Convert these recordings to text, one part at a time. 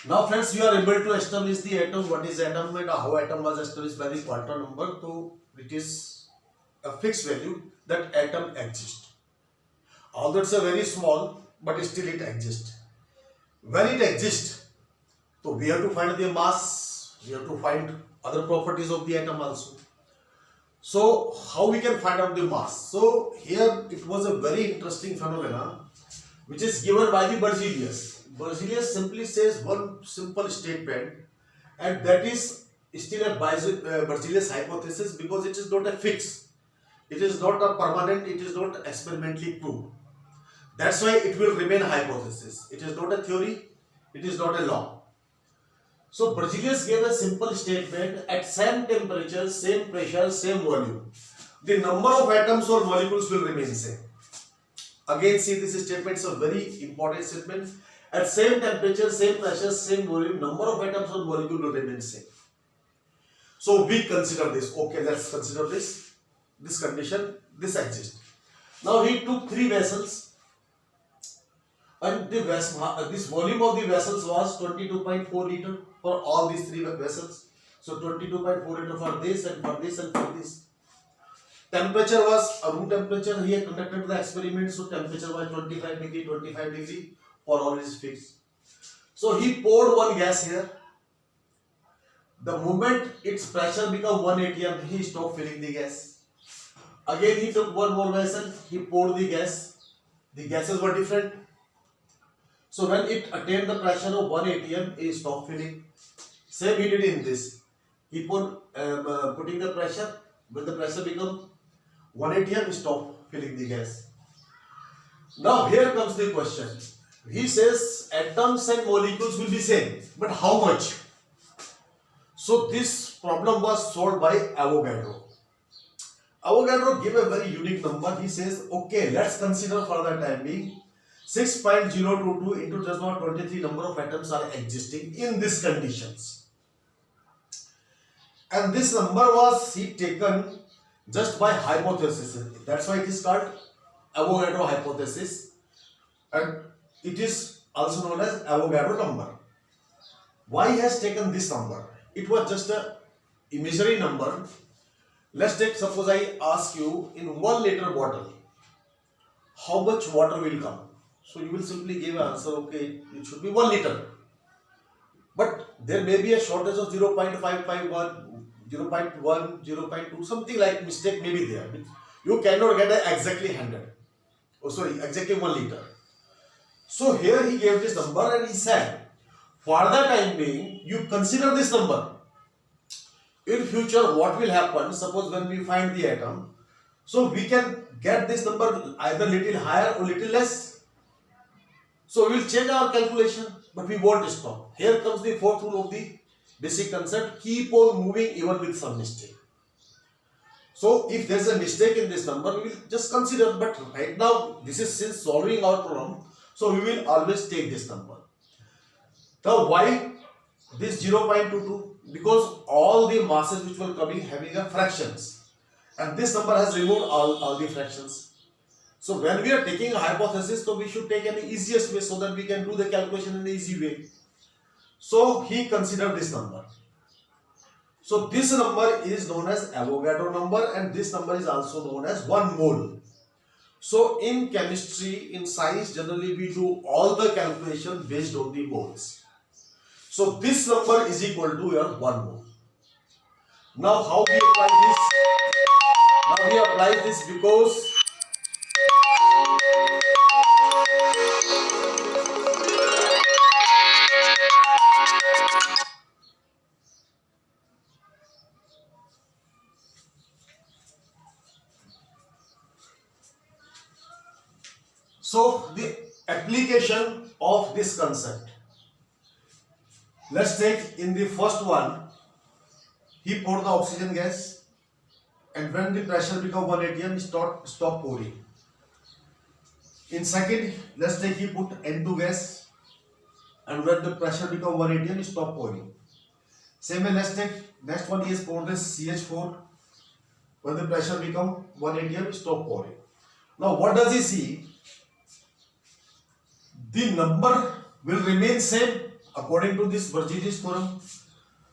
Now friends, you are able to establish the atom, what is atom and how atom was established by the quantum number. So it is a fixed value that atom exists. Although it's a very small, but still it exists. When it exists, so we have to find the mass, we have to find other properties of the atom also. So how we can find out the mass? So here it was a very interesting phenomena which is given by the Berzelius. Berzelius simply says one simple statement, and that is still a Berzelius hypothesis because it is not a fix. It is not a permanent, it is not experimentally proved. That's why it will remain a hypothesis. It is not a theory, it is not a law. So Berzelius gave a simple statement: at same temperature, same pressure, same volume, the number of atoms or molecules will remain same. Again, see, this statement is a very important statement. At same temperature, same pressure, same volume, number of atoms or molecule will remain same. So we consider this. Okay, let's consider this condition. This exists. Now he took three vessels, and this volume of the vessels was 22.4 liter for all these three vessels. So 22.4 liter for this and for this and for this. Temperature was a room temperature. He had conducted the experiment, so temperature was 25 degree for all is fixed. So he poured one gas here. The moment its pressure became 1 atm, he stopped filling the gas. Again he took one more vessel, he poured the gas. The gases were different. So when it attained the pressure of 1 atm, he stopped filling. Same he did in this. He putting the pressure. When the pressure become 1 atm, he stopped filling the gas. Now here comes the question. He says atoms and molecules will be same, but how much? So this problem was solved by Avogadro. Avogadro gave a very unique number. He says, okay, let's consider for the time being 6.022 into 10 to the power 23 number of atoms are existing in these conditions. And this number was taken just by hypothesis. That's why it is called Avogadro hypothesis, and it is also known as Avogadro number. Why he has taken this number? It was just a imaginary number. Let's take, suppose I ask you, in 1 liter bottle, how much water will come? So you will simply give an answer, okay, it should be 1 liter. But there may be a shortage of 0.551, 0.1, 0.2, something like mistake may be there. You cannot get exactly 100. Oh, sorry, exactly 1 liter. So here he gave this number and he said, for the time being, you consider this number. In future, what will happen? Suppose when we find the atom, so we can get this number either little higher or little less. So we will change our calculation, but we won't stop. Here comes the fourth rule of the basic concept: keep on moving even with some mistake. So if there is a mistake in this number, we will just consider. But right now, this is since solving our problem, so we will always take this number. Now why this 0.22? Because all the masses which were coming having a fractions, and this number has removed all the fractions. So when we are taking a hypothesis, so we should take an easiest way so that we can do the calculation in an easy way. So he considered this number. So this number is known as Avogadro number, and this number is also known as 1 mole. So in chemistry, in science, generally we do all the calculation based on the moles. So this number is equal to your 1 mole. Now how we apply this? Now we apply this because the application of this concept. Let's take in the first one, he poured the oxygen gas, and when the pressure become 1 atm, he stop pouring. In second, let's take he put N2 gas, and when the pressure become 1 atm, he stop pouring. Same way, let's take next one, he has poured this CH4. When the pressure become 1 atm, he stop pouring. Now what does he see? The number will remain same according to this Burgess theorem.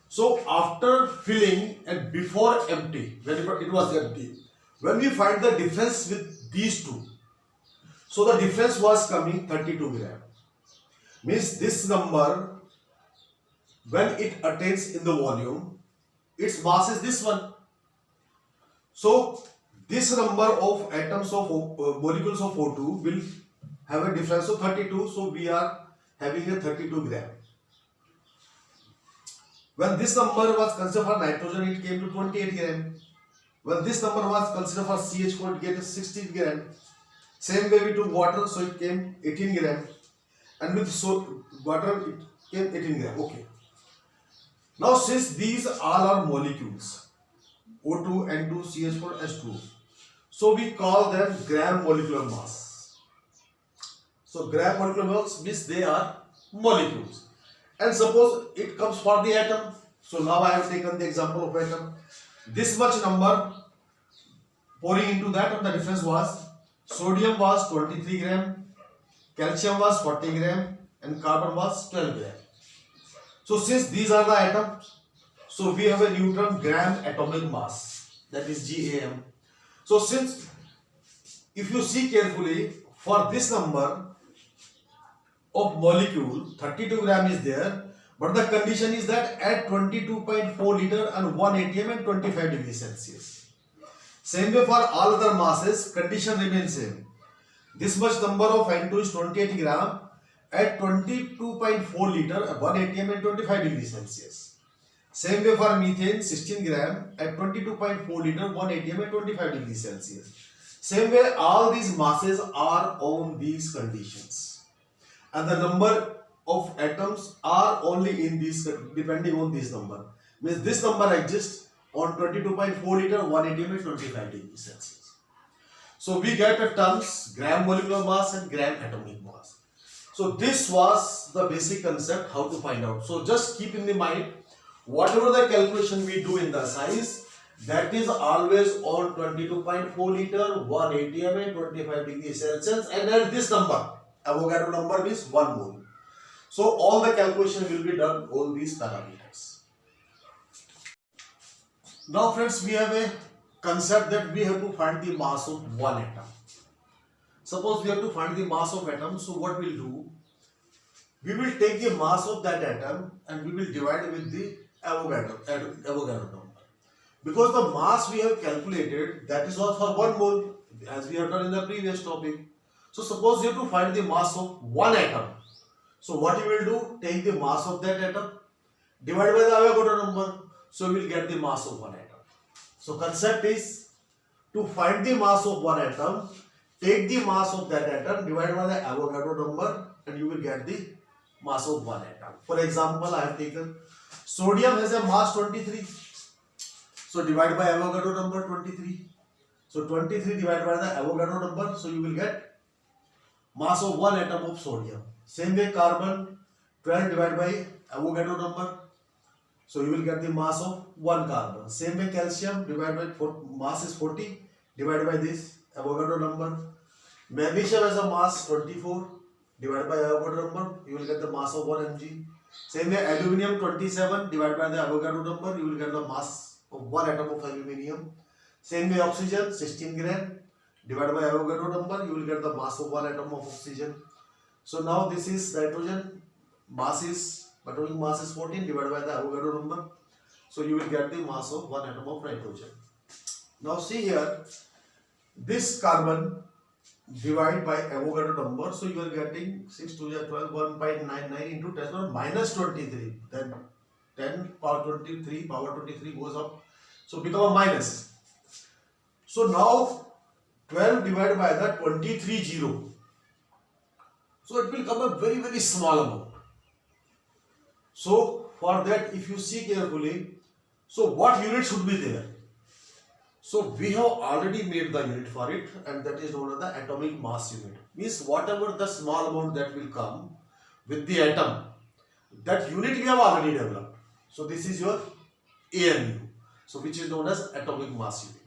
So after filling and before empty, when it was empty, when we find the difference with these two, so the difference was coming 32 gram. Means this number, when it attains in the volume, its mass is this one. So this number of atoms of molecules of O2 will have a difference of 32. So we are having a 32 gram. When this number was considered for nitrogen, it came to 28 gram. When this number was considered for CH4, it gave 16 gram. Same way we took water, so it came 18 gram. And with water, it came 18 gram. Okay. Now, since these all are molecules, O2, N2, CH4, H2, so we call them gram molecular mass. So, gram molecular mass means they are molecules. And suppose it comes for the atom. So, now I have taken the example of atom. This much number pouring into that, and the difference was sodium was 23 gram, calcium was 40 gram, and carbon was 12 gram. So since these are the atoms, so we have a new term gram atomic mass, that is GAM. So since, if you see carefully, for this number of molecule 32 gram is there, but the condition is that at 22.4 liter and 1 atm and 25 degrees Celsius. Same way for all other masses, condition remains same. This much number of N2 is 28 gram at 22.4 liter, 1 atm and 25 degrees Celsius. Same way for methane, 16 gram at 22.4 liter, 1 atm and 25 degrees Celsius. Same way, all these masses are on these conditions. And the number of atoms are only in this, depending on this number. Means this number exists on 22.4 liter, 1 atm and 25 degrees Celsius. So we get the terms gram molecular mass and gram atomic mass. So this was the basic concept how to find out. So just keep in the mind, whatever the calculation we do in the science, that is always on 22.4 liter, 1 atm and 25 degrees Celsius, and at this number, Avogadro number is 1 mole. So all the calculation will be done on these parameters. Now friends, we have a concept that we have to find the mass of one atom. Suppose we have to find the mass of atom, so what we'll do, we will take the mass of that atom and we will divide with the Avogadro number. Because the mass we have calculated, that is all for 1 mole, as we have done in the previous topic. So suppose you have to find the mass of one atom. So what you will do, take the mass of that atom, divide by the Avogadro number, so we will get the mass of one atom. So concept is to find the mass of one atom, take the mass of that atom, divide by the Avogadro number, and you will get the mass of one atom. For example, I have taken sodium has a mass 23. So divide by Avogadro number 23. So 23 divided by the Avogadro number, so you will get mass of one atom of sodium. Same way carbon, 12 divided by Avogadro number, so you will get the mass of one carbon. Same way calcium, divided by mass is 40, divided by this Avogadro number. Magnesium has a mass 24, divided by Avogadro number, you will get the mass of 1 mg. Same way aluminium 27, divided by the Avogadro number, you will get the mass of one atom of aluminium. Same way oxygen 16 gram, divided by Avogadro number, you will get the mass of one atom of oxygen. So now this is nitrogen, atomic mass is 14 divided by the Avogadro number. So you will get the mass of one atom of nitrogen. Now see here, this carbon divide by Avogadro number, so you are getting 6 to the 12, 1.99 into 10 power minus 23. Then 10 power 23, power 23 goes up, so become a minus. So now 12 divided by the 23 0. So it will come a very, very small amount. So for that, if you see carefully, so what unit should be there? So we have already made the unit for it, and that is known as the atomic mass unit. Means whatever the small amount that will come with the atom, that unit we have already developed. So this is your AMU, so which is known as atomic mass unit.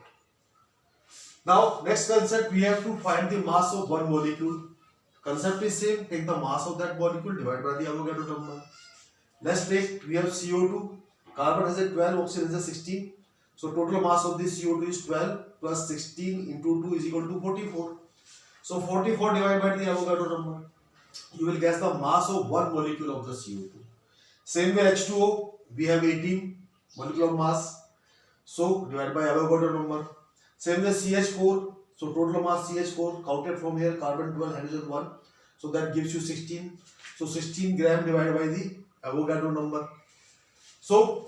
Now next concept, we have to find the mass of one molecule. Concept is same, take the mass of that molecule, divide by the Avogadro number. Let's take, we have CO2, carbon has a 12, oxygen has a 16. So total mass of this CO2 is 12 plus 16 into 2 is equal to 44. So 44 divided by the Avogadro number. You will guess the mass of one molecule of the CO2. Same way H2O, we have 18 molecular mass. So divided by Avogadro number. Same way CH4, so total mass CH4 counted from here, carbon 12, hydrogen 1. So that gives you 16. So 16 gram divided by the Avogadro number. So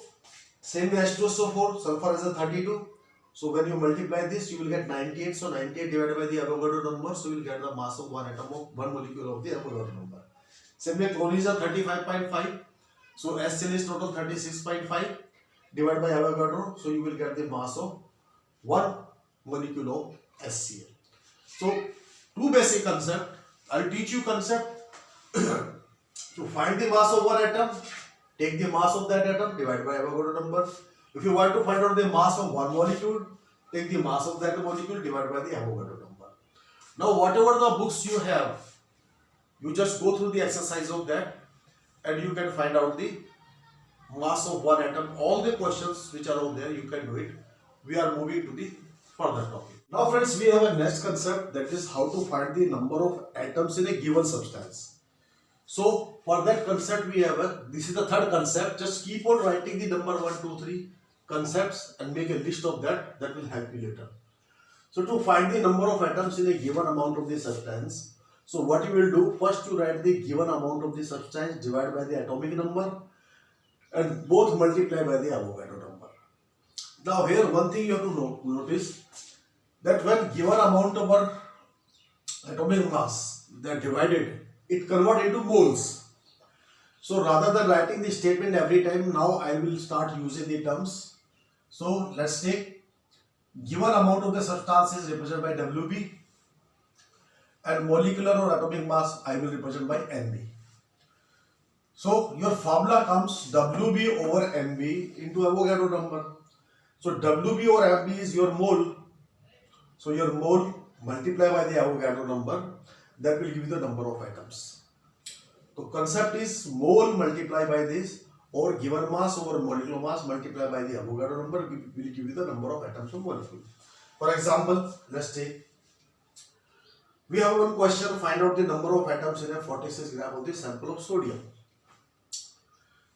same way H2SO4, sulfur is a 32. So when you multiply this, you will get 98. So 98 divided by the Avogadro number, so you will get the mass of one atom of one molecule of the Avogadro number. Same way chlorine is a 35.5. So HCl is total 36.5 divided by Avogadro. So you will get the mass of one molecule of HCl. So two basic concepts. I'll teach you concept to find the mass of one atom. Take the mass of that atom, divide by Avogadro number. If you want to find out the mass of one molecule, take the mass of that molecule, divide by the Avogadro number. Now, whatever the books you have, you just go through the exercise of that and you can find out the mass of one atom. All the questions which are out there, you can do it. We are moving to the further topic. Now, friends, we have a next concept, that is how to find the number of atoms in a given substance. So for that concept we have this is the third concept. Just keep on writing the number 1, 2, 3 concepts and make a list of that. That will help you later. So to find the number of atoms in a given amount of the substance, so what you will do, first you write the given amount of the substance divided by the atomic number and both multiply by the Avogadro number. Now here one thing you have to notice, that when given amount of our atomic mass, they are divided, it converts into moles. So rather than writing the statement every time, now I will start using the terms. So let's take given amount of the substance is represented by WB and molecular or atomic mass I will represent by NB. So your formula comes WB over NB into Avogadro number. So WB over MB is your mole. So your mole multiplied by the Avogadro number, that will give you the number of atoms. The concept is mole multiplied by this, or given mass over molecular mass multiplied by the Avogadro number will give you the number of atoms of molecule. For example, let's take, we have one question, find out the number of atoms in a 46 gram of the sample of sodium.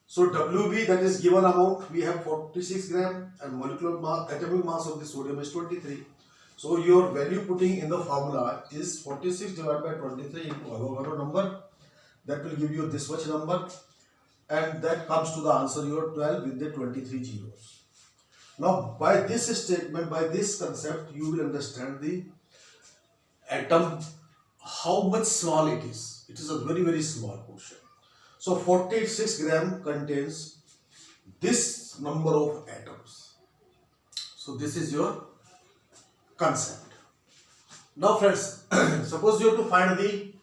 So WB, that is given amount, we have 46 gram and molecular mass, atomic mass of the sodium is 23. So your value putting in the formula is 46 divided by 23 into Avogadro number. That will give you this much number, and that comes to the answer your 12 with the 23 zeros. Now by this statement, by this concept, you will understand the atom, how much small it is. It is a very, very small portion. So 46 gram contains this number of atoms. So this is your concept. Now friends, suppose you have to find the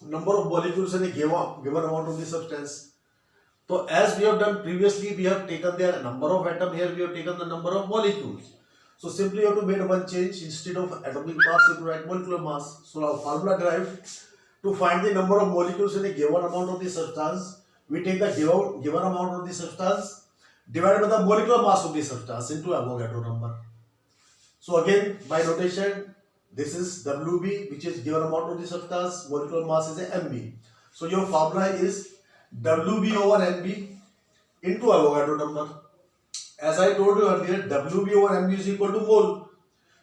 number of molecules in a given amount of the substance. So as we have done previously, we have taken the number of atom, here we have taken the number of molecules. So simply you have to make one change, instead of atomic mass you have to write molecular mass. So now formula derived, to find the number of molecules in a given amount of the substance, we take the given amount of the substance divided by the molecular mass of the substance into Avogadro number. So again, by notation, this is WB, which is given amount of the substance, molecular mass is a MB. So your formula is WB over NB into Avogadro number. As I told you earlier, WB over MB is equal to mole.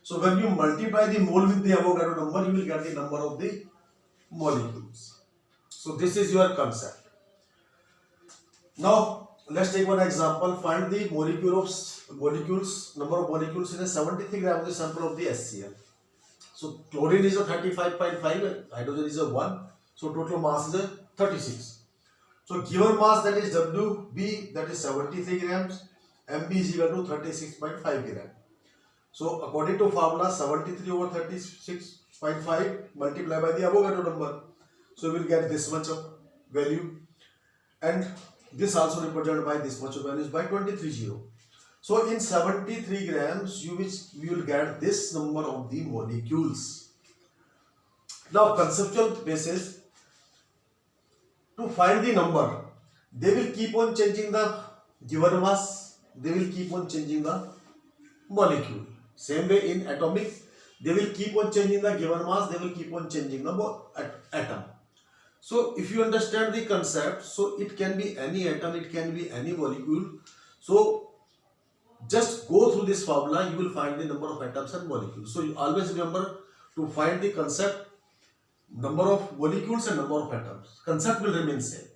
So when you multiply the mole with the Avogadro number, you will get the number of the molecules. So this is your concept. Now let's take one example. Find the molecules, number of molecules in a 73 gram of the sample of the HCl. So chlorine is a 35.5, hydrogen is a 1. So total mass is a 36. So given mass, that is WB, that is 73 grams, MB is equal to 36.5 gram. So according to formula, 73 over 36.5 multiplied by the Avogadro number. So we will get this much of value, and this also represented by this much of value is by 23 So in 73 grams, we will get this number of the molecules. Now conceptual basis, to find the number, they will keep on changing the given mass, they will keep on changing the molecule. Same way in atomic, they will keep on changing the given mass, they will keep on changing the atom. So if you understand the concept, so it can be any atom, it can be any molecule. So just go through this formula, you will find the number of atoms and molecules. So you always remember to find the concept, number of molecules and number of atoms. Concept will remain same.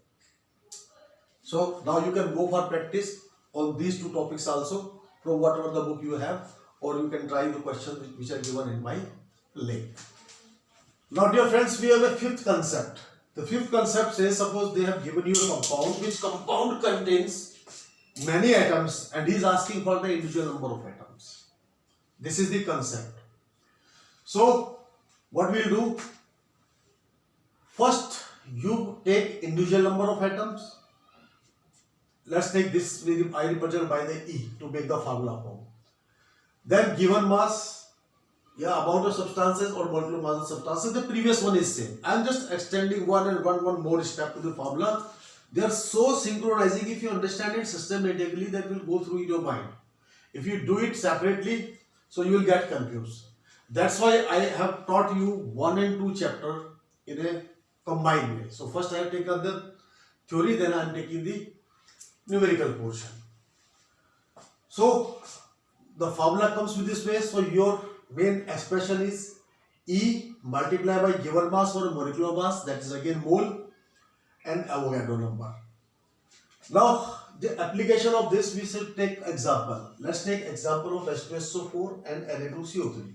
So now you can go for practice on these two topics also from whatever the book you have, or you can try the questions which are given in my link. Now dear friends, we have a fifth concept. The fifth concept says, suppose they have given you a compound, which compound contains many atoms, and he is asking for the individual number of atoms. This is the concept. So what we will do, first you take individual number of atoms. Let's take this, I represent by the E to make the formula form. Then given mass, amount of substances or molecular mass of substances, the previous one is same. I am just extending one more step to the formula. They are so synchronizing. If you understand it systematically, that will go through your mind. If you do it separately, so you will get confused. That's why I have taught you 1 and 2 chapter in a combined way. So first I have taken the theory, then I am taking the numerical portion. So the formula comes with this way. So your main expression is E multiplied by given mass or molecular mass, that is again mole, and Avogadro number. Now the application of this, we should take example. Let's take example of H2SO4 and Na2CO3.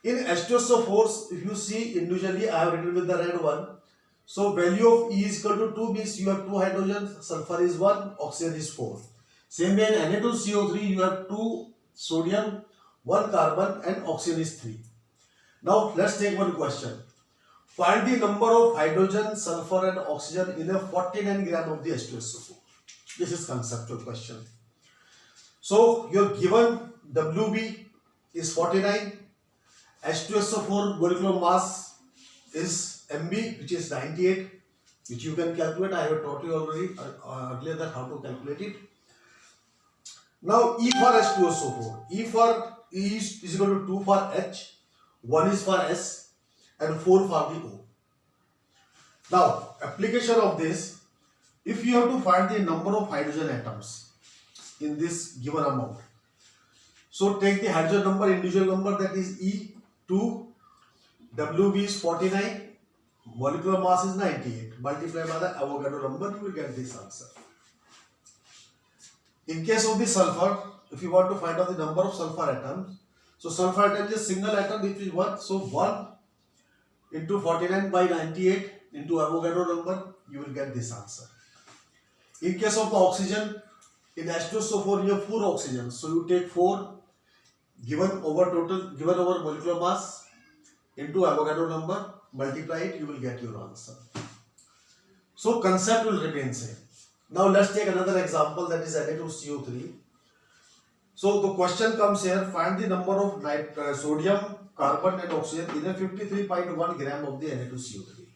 In H2SO4, if you see individually, I have written with the red one. So value of E is equal to 2 means you have 2 hydrogens, sulfur is 1, oxygen is 4. Same way in Na2CO3, you have 2 sodium, 1 carbon, and oxygen is 3. Now let's take one question. Find the number of hydrogen, sulfur and oxygen in a 49 gram of the H2SO4. This is conceptual question. So your given WB is 49, H2SO4 molecular mass is MB, which is 98, which you can calculate. I have taught you already earlier that how to calculate it. Now E for H2SO4. E for E is equal to 2 for H, 1 is for S, and 4 for the O. Now application of this, if you have to find the number of hydrogen atoms in this given amount, so take the hydrogen number, individual number, that is E, 2, WB is 49, molecular mass is 98, multiplied by the Avogadro number, you will get this answer. In case of the sulfur, if you want to find out the number of sulfur atoms, so sulfur atom is a single atom which is 1, so 1 into 49 by 98 into Avogadro number, you will get this answer. In case of the oxygen, in H2SO4 you have 4 oxygens, so you take 4 given over molecular mass into Avogadro number, multiply it, you will get your answer. So concept will remain same. Now let's take another example, that is Na2CO3. So the question comes here, find the number of sodium, carbon and oxygen in a 53.1 gram of the Na2CO3.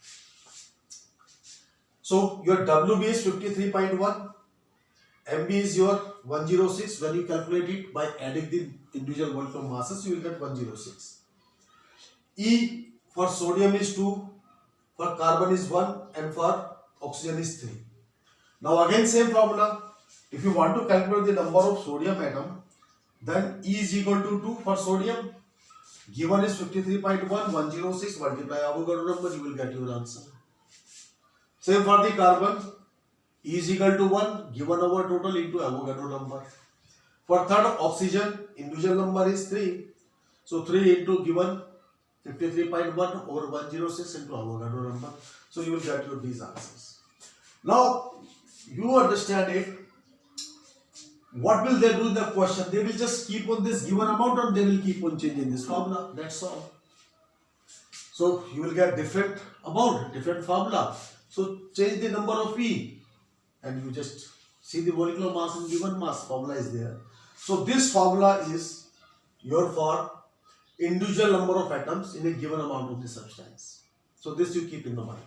So your WB is 53.1, MB is your 106. When you calculate it by adding the individual molecular masses, you will get 106. E for sodium is 2, for carbon is 1, and for oxygen is 3. Now again same formula. If you want to calculate the number of sodium atom, then E is equal to 2 for sodium. Given is 53.1, 106, multiply Avogadro number, you will get your answer. Same for the carbon. E is equal to 1, given over total into Avogadro number. For third oxygen, individual number is 3. So 3 into given 53.1 over 106 into Avogadro number. So you will get your these answers. Now you understand it. What will they do in the question? They will just keep on this given amount, or they will keep on changing this formula. That's all. So you will get different amount, different formula. So change the number of E, and you just see the molecular mass and given mass formula is there. So this formula is your for individual number of atoms in a given amount of the substance. So this you keep in the mind.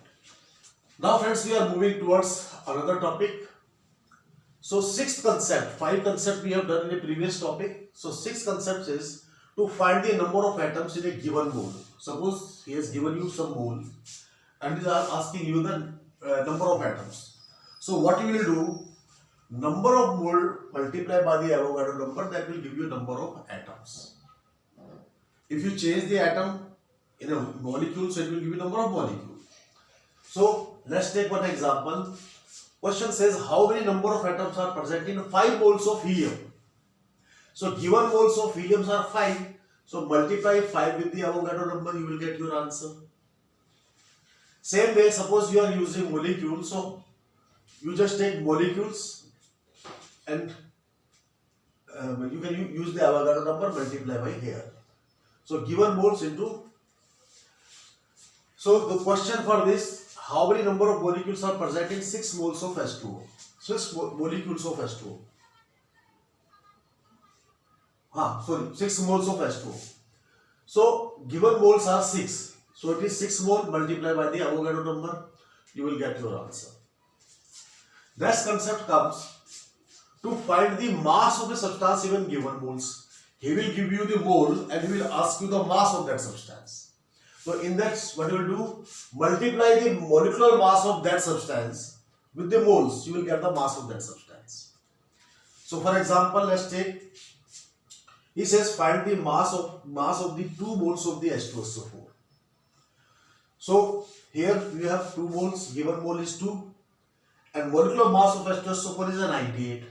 Now friends, we are moving towards another topic. So sixth concept, five concept we have done in a previous topic. So sixth concept is to find the number of atoms in a given mole. Suppose he has given you some mole and is asking you the number of atoms. So what you will do, number of mole multiplied by the Avogadro number, that will give you number of atoms. If you change the atom in a molecule, so it will give you number of molecules. So let's take one example. Question says how many number of atoms are present in 5 moles of helium. So given moles of helium are 5. So multiply 5 with the Avogadro number, you will get your answer. Same way, suppose you are using molecules, so you just take molecules and you can use the Avogadro number, multiply by here. So given moles into. So the question for this, how many number of molecules are present in 6 moles of H2O? 6 molecules of H2O. 6 moles of H2O. So given moles are 6. So it is 6 mole multiplied by the Avogadro number. You will get your answer. Next concept comes to find the mass of a substance even given moles. He will give you the mole and he will ask you the mass of that substance. So in that, what you will do? Multiply the molecular mass of that substance with the moles. You will get the mass of that substance. So for example, let's take. He says find the mass of the 2 moles of the H2SO4. So here we have 2 moles. Given mole is 2, and molecular mass of H2SO4 is a 98.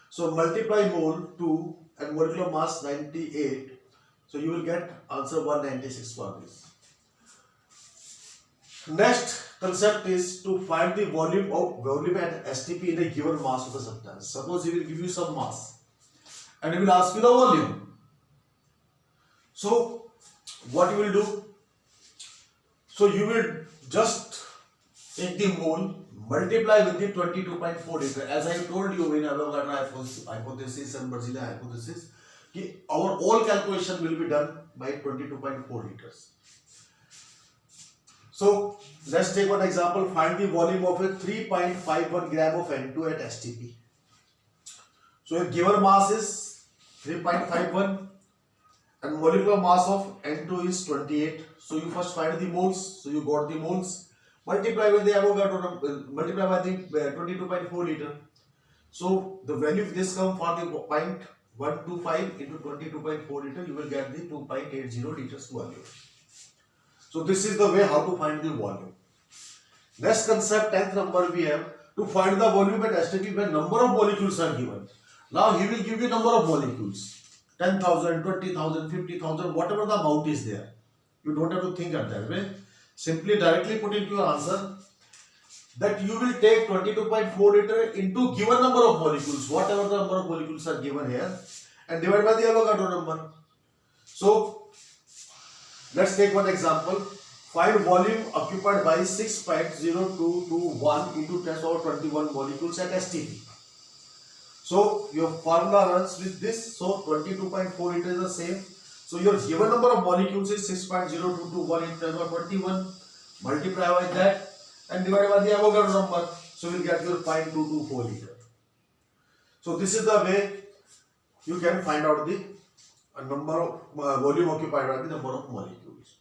So multiply mole 2 and molecular mass 98. So you will get answer 196 for this. Next concept is to find the volume at STP in a given mass of the substance. Suppose he will give you some mass and he will ask you the volume. So what you will do? So you will just take the mole, multiply with the 22.4 liter. As I told you in Avogadro hypothesis and Berzelius hypothesis, our all calculation will be done by 22.4 liters. So let's take one example. Find the volume of a 3.51 gram of N2 at STP. So a given mass is 3.51 and molecular mass of N2 is 28. So you first find the moles. So you got the moles. Multiply with the Avogadro number, multiply by the 22.4 liter. So the value of this come for the 0.125 into 22.4 liter. You will get the 2.80 liters volume. So this is the way how to find the volume. Next concept, 10th number we have to find the volume at STP when number of molecules are given. Now he will give you number of molecules. 10,000, 20,000, 50,000, whatever the amount is there. You don't have to think of that way. Simply directly put into your answer that you will take 22.4 liter into given number of molecules, whatever the number of molecules are given here, and divide by the Avogadro number. So let's take one example. Find volume occupied by 6.0221 into 10 power 21 molecules at STP. So your formula runs with this. So 22.4 liter is the same. So your given number of molecules is 6.0221 into 10 power 21. Multiply by that and divide by the Avogadro number. So we'll get your 0.224 liter. So this is the way you can find out the number of volume occupied by the number of molecules.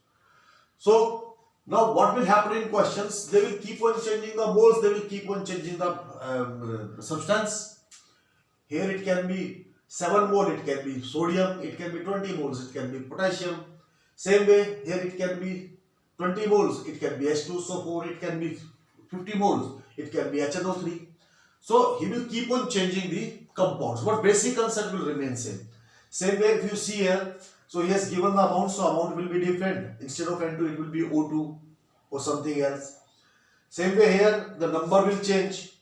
So now what will happen in questions? They will keep on changing the moles, they will keep on changing the substance. Here it can be 7 mole, it can be sodium, it can be 20 moles, it can be potassium. Same way, here it can be 20 moles, it can be H2SO4, it can be 50 moles, it can be HNO3. So he will keep on changing the compounds, but basic concept will remain same. Same way, if you see here, so he has given the amount, so amount will be different. Instead of N2, it will be O2 or something else. Same way here, the number will change.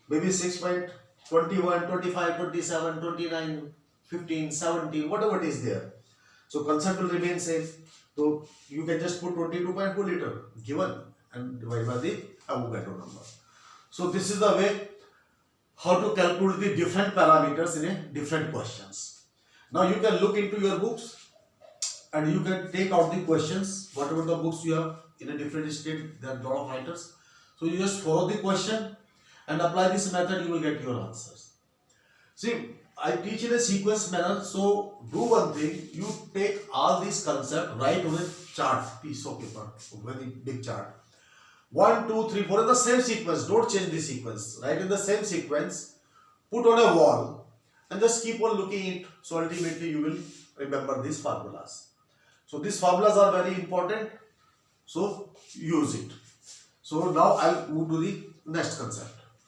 Maybe 6.21, 25, 27, 29, 15, 17, whatever it is there. So concept will remain same. So you can just put 22.4 liter given and divide by the Avogadro number. So this is the way how to calculate the different parameters in a different questions. Now you can look into your books and you can take out the questions, whatever the books you have in a different state, there are a lot of writers. So you just follow the question and apply this method, you will get your answers. See, I teach in a sequence manner, so do one thing, you take all these concepts, write on a chart, piece of paper, very big chart. 1, 2, 3, 4 in the same sequence, don't change the sequence, write in the same sequence, put on a wall, and just keep on looking it, so ultimately you will remember these formulas. So these formulas are very important, so use it. So now I'll move to the next concept.